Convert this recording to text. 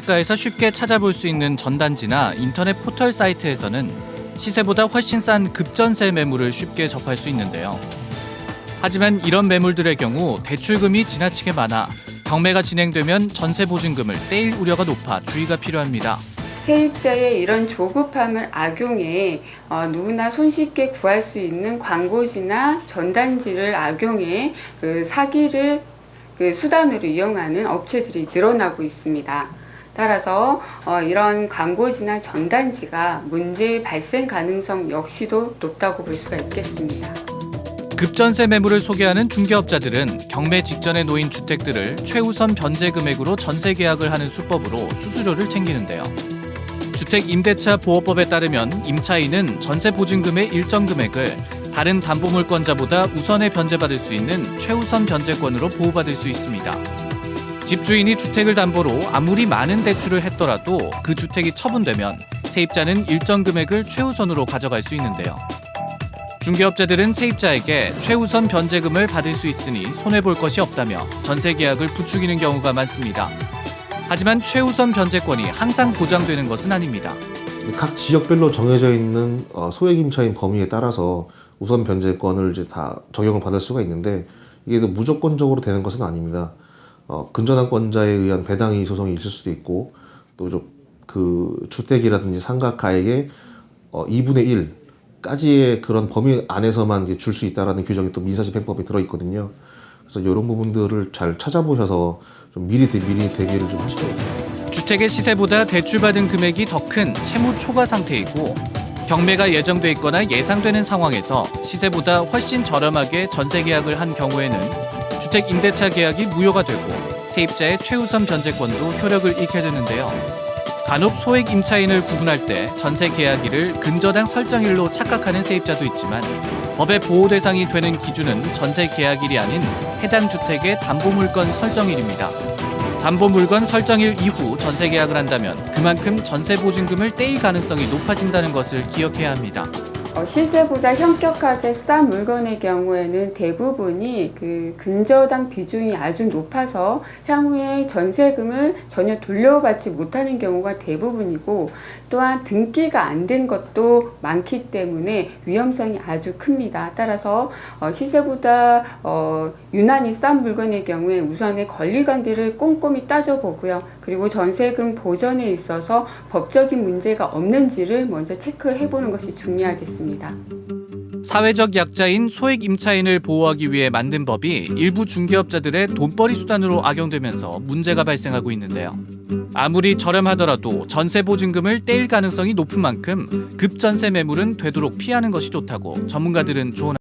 시가에서 쉽게 찾아볼 수 있는 전단지나 인터넷 포털 사이트에서는 시세보다 훨씬 싼 급전세 매물을 쉽게 접할 수 있는데요. 하지만 이런 매물들의 경우 대출금이 지나치게 많아 경매가 진행되면 전세 보증금을 떼일 우려가 높아 주의가 필요합니다. 세입자의 이런 조급함을 악용해 누구나 손쉽게 구할 수 있는 광고지나 전단지를 악용해 사기를 수단으로 이용하는 업체들이 늘어나고 있습니다. 따라서 이런 광고지나 전단지가 문제의 발생 가능성 역시도 높다고 볼 수가 있겠습니다. 급전세 매물을 소개하는 중개업자들은 경매 직전에 놓인 주택들을 최우선 변제 금액으로 전세 계약을 하는 수법으로 수수료를 챙기는데요. 주택임대차 보호법에 따르면 임차인은 전세 보증금의 일정 금액을 다른 담보물권자보다 우선에 변제받을 수 있는 최우선 변제권으로 보호받을 수 있습니다. 집주인이 주택을 담보로 아무리 많은 대출을 했더라도 그 주택이 처분되면 세입자는 일정 금액을 최우선으로 가져갈 수 있는데요. 중개업자들은 세입자에게 최우선 변제금을 받을 수 있으니 손해볼 것이 없다며 전세 계약을 부추기는 경우가 많습니다. 하지만 최우선 변제권이 항상 보장되는 것은 아닙니다. 각 지역별로 정해져 있는 소액 임차인 범위에 따라서 우선 변제권을 이제 다 적용을 받을 수가 있는데 이게 무조건적으로 되는 것은 아닙니다. 근저당권자에 의한 배당이의 소송이 있을 수도 있고 또 그 주택이라든지 상가 가액의 2분의 1까지의 그런 범위 안에서만 줄 수 있다라는 규정이 또 민사집행법에 들어 있거든요. 그래서 이런 부분들을 잘 찾아보셔서 좀 미리 대비를 좀 하시죠. 주택의 시세보다 대출받은 금액이 더 큰 채무 초과 상태이고 경매가 예정돼 있거나 예상되는 상황에서 시세보다 훨씬 저렴하게 전세 계약을 한 경우에는 주택 임대차 계약이 무효가 되고 세입자의 최우선 변제권으로 효력을 잃게 되는데요. 간혹 소액 임차인을 구분할 때 전세 계약일을 근저당 설정일로 착각하는 세입자도 있지만 법의 보호 대상이 되는 기준은 전세 계약일이 아닌 해당 주택의 담보물건 설정일입니다. 담보물건 설정일 이후 전세 계약을 한다면 그만큼 전세 보증금을 떼일 가능성이 높아진다는 것을 기억해야 합니다. 시세보다 현격하게 싼 물건의 경우에는 대부분이 근저당 비중이 아주 높아서 향후에 전세금을 전혀 돌려받지 못하는 경우가 대부분이고 또한 등기가 안 된 것도 많기 때문에 위험성이 아주 큽니다. 따라서 시세보다 유난히 싼 물건의 경우에 우선의 권리관계를 꼼꼼히 따져보고요. 그리고 전세금 보전에 있어서 법적인 문제가 없는지를 먼저 체크해보는 것이 중요하겠습니다. 사회적 약자인 소액 임차인을 보호하기 위해 만든 법이 일부 중개업자들의 돈벌이 수단으로 악용되면서 문제가 발생하고 있는데요. 아무리 저렴하더라도 전세 보증금을 떼일 가능성이 높은 만큼 급전세 매물은 되도록 피하는 것이 좋다고 전문가들은 조언합니다.